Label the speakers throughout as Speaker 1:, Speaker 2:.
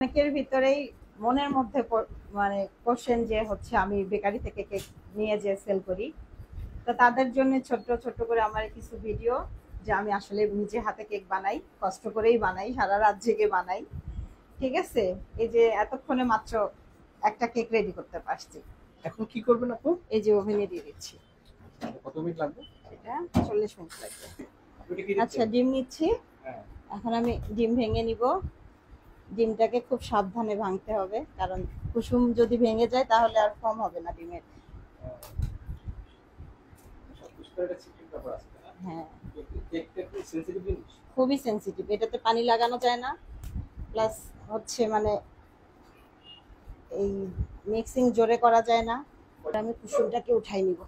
Speaker 1: অনেকের ভিতরেই মনের মধ্যে মানে কোশ্চেন যে হচ্ছে আমি বেকারি থেকে কেক নিয়ে যে সেল করি, তো তাদের জন্য ছোট্ট ছোট্ট করে আমার কিছু ভিডিও, যে আমি আসলে নিজে হাতে কেক বানাই, কষ্ট করেই বানাই, সারা রাত জেগে বানাই। ঠিক আছে, এই যে এতক্ষণে মাত্র একটা কেক রেডি করতে পারছি।
Speaker 2: এখন কি করবেন আপু?
Speaker 1: এই যে ওভেনে দিয়ে দিচ্ছি।
Speaker 2: কত মিনিট লাগবে?
Speaker 1: এটা 40 মিনিট লাগবে। আচ্ছা, ডিম নিচ্ছি।
Speaker 2: হ্যাঁ।
Speaker 1: এখন আমি ডিম ভেঙে নিব। ডিমটাকে খুব সাবধানে ভাঙতে হবে, কারণ কুসুম যদি ভেঙে যায় তাহলে আর ফর্ম হবে না ডিমের। হ্যাঁ, খুবই সেন্সিটিভ, এটাতে পানি লাগানো যায় না। প্লাস হচ্ছে মানে এই মিক্সিং জোরে করা যায় না। আমি কুসুমটাকে উঠাই নিব।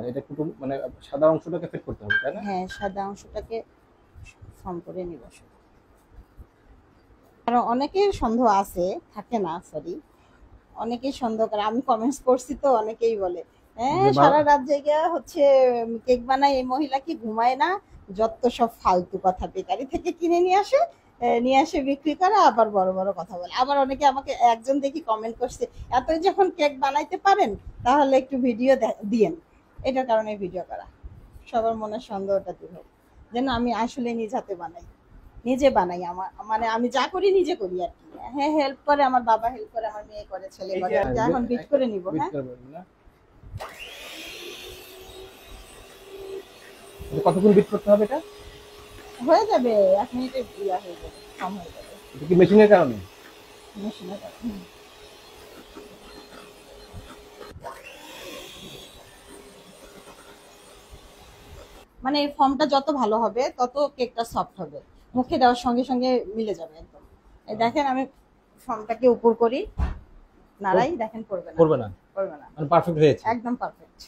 Speaker 2: এটা একটু মানে সাদা অংশটাকে ফিট করতে হবে, তাই না?
Speaker 1: হ্যাঁ, সাদা অংশটাকে ফর্ম করে নিব। কারণ অনেকের সন্দেহ আছে, থাকে না, সরি, অনেকেই সন্দেহ করে। আমি কমেন্টস করছি তো, অনেকেই বলে হ্যাঁ সারা রাত জেগে হচ্ছে কেক বানায়, এই মহিলা কি ঘুমায় না? যত সব ফালতু কথা, বেকারি থেকে কিনে নিয়ে আসে বিক্রি করে, আবার বড় বড় কথা বলে। আবার অনেকে আমাকে, একজন দেখি কমেন্ট করছে, এতই যখন কেক বানাইতে পারেন তাহলে একটু ভিডিও দিয়েন। এটার কারণে ভিডিও করা, সবার মনে সন্দেহটা দূর হোক, যেন আমি আসলে নিজ হাতে বানাই, নিজে বানাই। আমার মানে আমি যা করি নিজে করি আর কি। হ্যাঁ, হেল্প করে আমার বাবা, হেল্প করে আমার মেয়ে, করে ছেলে করে। এখন বিট করে নিব। হ্যাঁ,
Speaker 2: কতক্ষণ বিট করতে হবে? এটা
Speaker 1: হয়ে যাবে 1 মিনিটে, ইয়া হয়ে যাবে, কম হয়ে যাবে।
Speaker 2: এটা কি মেশিনের কারণে?
Speaker 1: মেশিনের কাছে মানে এই ফর্মটা যত ভালো হবে তত কেকটা সফট হবে, মুখে দেওয়ার সঙ্গে সঙ্গে মিলে যাবে একদম। এই দেখেন, আমি ফর্মটাকে উপর করি, নাড়াই, দেখেন পড়বে না,
Speaker 2: করবে না,
Speaker 1: পড়বে না,
Speaker 2: মানে পারফেক্ট হয়েছে,
Speaker 1: একদম পারফেক্ট।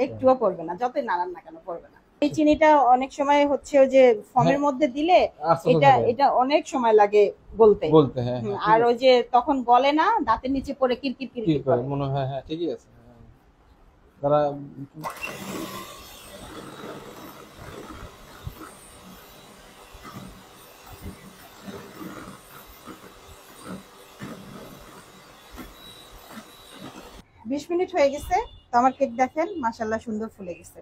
Speaker 1: একটুও পড়বে না, যতই নাড়ান না কেন পড়বে না। এই চিনিটা অনেক সময় হচ্ছে ওই যে ফর্মের মধ্যে দিলে এটা অনেক সময় লাগে গলতে।
Speaker 2: হ্যাঁ,
Speaker 1: আর ওই যে তখন গলে না, দাঁতের নিচে পড়ে কিরকির কিরকির করে
Speaker 2: মনে হয়। হ্যাঁ, ঠিকই আছে। যারা
Speaker 1: 20 মিনিট হয়ে গেছে, তো আমার কেক দেখেন মাশাআল্লাহ সুন্দর ফুলে গেছে।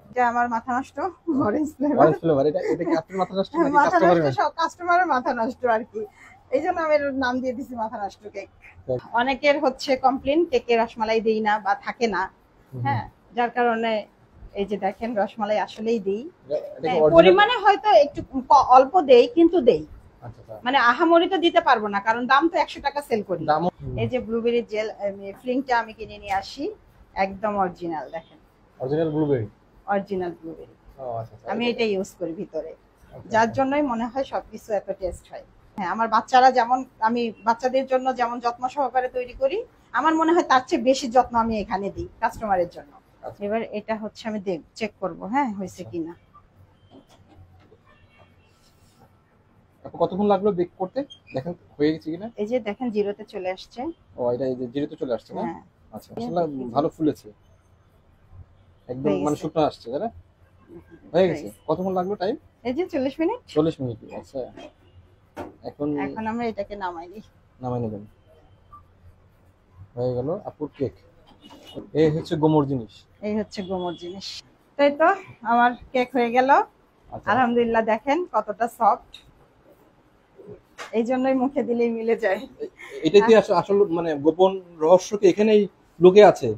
Speaker 1: এটা আমার মাথা নষ্ট, অরেঞ্জ ফ্লেভার।
Speaker 2: এটা কি আপনার মাথা নষ্ট নাকি কাস্টমারের?
Speaker 1: সব কাস্টমারের মাথা নষ্ট আর কি, এই জন্য আমি এর নাম দিয়ে দিছি মাথা নষ্ট কেক। অনেকের হচ্ছে কমপ্লেন, কেকে রসমালাই দেই না বা থাকে না। হ্যাঁ, যার কারণে এই যে দেখেন রসমালাই আসলেই দেই, পরিমাণে হয়তো একটু অল্প দেই, কিন্তু দেই। মানে আহামরি তো দিতে পারবো না, কারণ দাম তো 100 টাকা সেল করি। এই যে ব্লুবেরি জেল ফ্লিংটা আমি কিনে নিয়ে আসি, একদম অরিজিনাল। দেখেন,
Speaker 2: অরিজিনাল ব্লুবেরি,
Speaker 1: অরিজিনাল ব্লুবেরি। আমি এটা ইউজ করি ভিতরে, যার জন্যই মনে হয় সবকিছু এত টেস্ট হয়। হ্যাঁ, আমার বাচ্চারা যেমন, আমি বাচ্চাদের জন্য যেমন যত্ন সহকারে তৈরি করি, আমার মনে হয় তার চেয়ে বেশি যত্ন আমি এখানে দিই কাস্টমারের জন্য। এবার এটা হচ্ছে আমি চেক করব, হ্যাঁ হয়েছে কিনা।
Speaker 2: কতক্ষণ লাগলো বেক করতে? দেখেন হয়ে গেছে কিনা।
Speaker 1: এই যে দেখেন জিরোতে চলে আসছে।
Speaker 2: ও, এটা এই যে জিরোতে চলে আসছে না?
Speaker 1: হ্যাঁ,
Speaker 2: আচ্ছা, আসলে ভালো ফুলেছে, একদম মানে শুকনো আসছে, তাই না? হয়ে গেছে। কতক্ষণ লাগলো টাইম?
Speaker 1: এই যে 40 মিনিট।
Speaker 2: 40 মিনিট। আচ্ছা, এখন
Speaker 1: আমরা এটাকে নামাই
Speaker 2: নেবেন। হয়ে গেল আপুর কেক। এই হচ্ছে গোমর জিনিস,
Speaker 1: তাই তো আমার কেক হয়ে গেল। আলহামদুলিল্লাহ, দেখেন কতটা সফট, এই জন্যই মুখে দিলেই মিলে যায়।
Speaker 2: এটাই আসলে মানে গোপন রহস্য কি এখানেই লুকিয়ে আছে?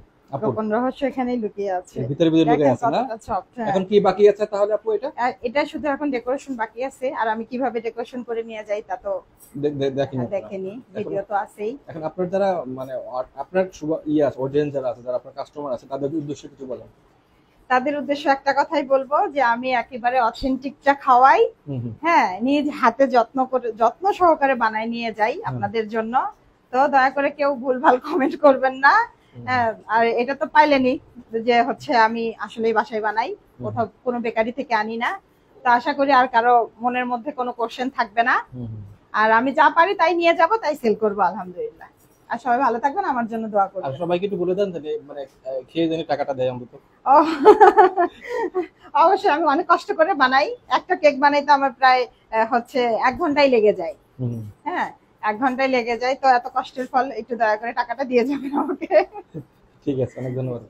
Speaker 1: গোপন রহস্য এখানেই লুকিয়ে আছে,
Speaker 2: ভিতরে লুকিয়ে আছে না? এখন কি বাকি আছে তাহলে আপু?
Speaker 1: এটা শুধু এখন ডেকোরেশন বাকি আছে, আর আমি কিভাবে ডেকোরেশন করে নিয়ে যাই তা তো দেখেনি, ভিডিও তো আছেই।
Speaker 2: এখন আপনার যারা মানে আপনার আছে, অডিয়েন্স যারা আছে, যারা আপনার কাস্টমার আছে, তাদের উদ্দেশ্যে কিছু বলেন।
Speaker 1: তাদের উদ্দেশ্যে একটা কথাই বলবো, যে আমি একেবারে অথেন্টিকটা খাওয়াই। হ্যাঁ, নিজ হাতে যত্ন সহকারে বানাই নিয়ে যাই আপনাদের জন্য। তো দয়া করে কেউ ভুলভাল কমেন্ট করবেন না। আর এটা তো পাইলেনি যে হচ্ছে আমি আসলেই বাসায় বানাই, কোথাও কোনো বেকারি থেকে আনি না। তো আশা করি আর কারো মনের মধ্যে কোনো কোশ্চেন থাকবে না। আর আমি যা পারি তাই নিয়ে যাব, তাই সেল করবো, আলহামদুলিল্লাহ। আর সবাই ভালো থাকবেন, আমার জন্য দোয়া
Speaker 2: আর
Speaker 1: করবেন।
Speaker 2: সবাইকে একটু বলে দেন যে মানে খেয়ে জানি টাকাটা দেয় অন্তত।
Speaker 1: ও অবশ্যই, আমি অনেক কষ্ট করে বানাই, একটা কেক বানাইতে আমার প্রায় হচ্ছে 1 ঘন্টাই লেগে যায়। হ্যাঁ, 1 ঘন্টায় লেগে যায়, তো এত কষ্টের ফল একটু দয়া করে টাকাটা দিয়ে যাবেন আমাকে।
Speaker 2: ঠিক আছে, অনেক ধন্যবাদ।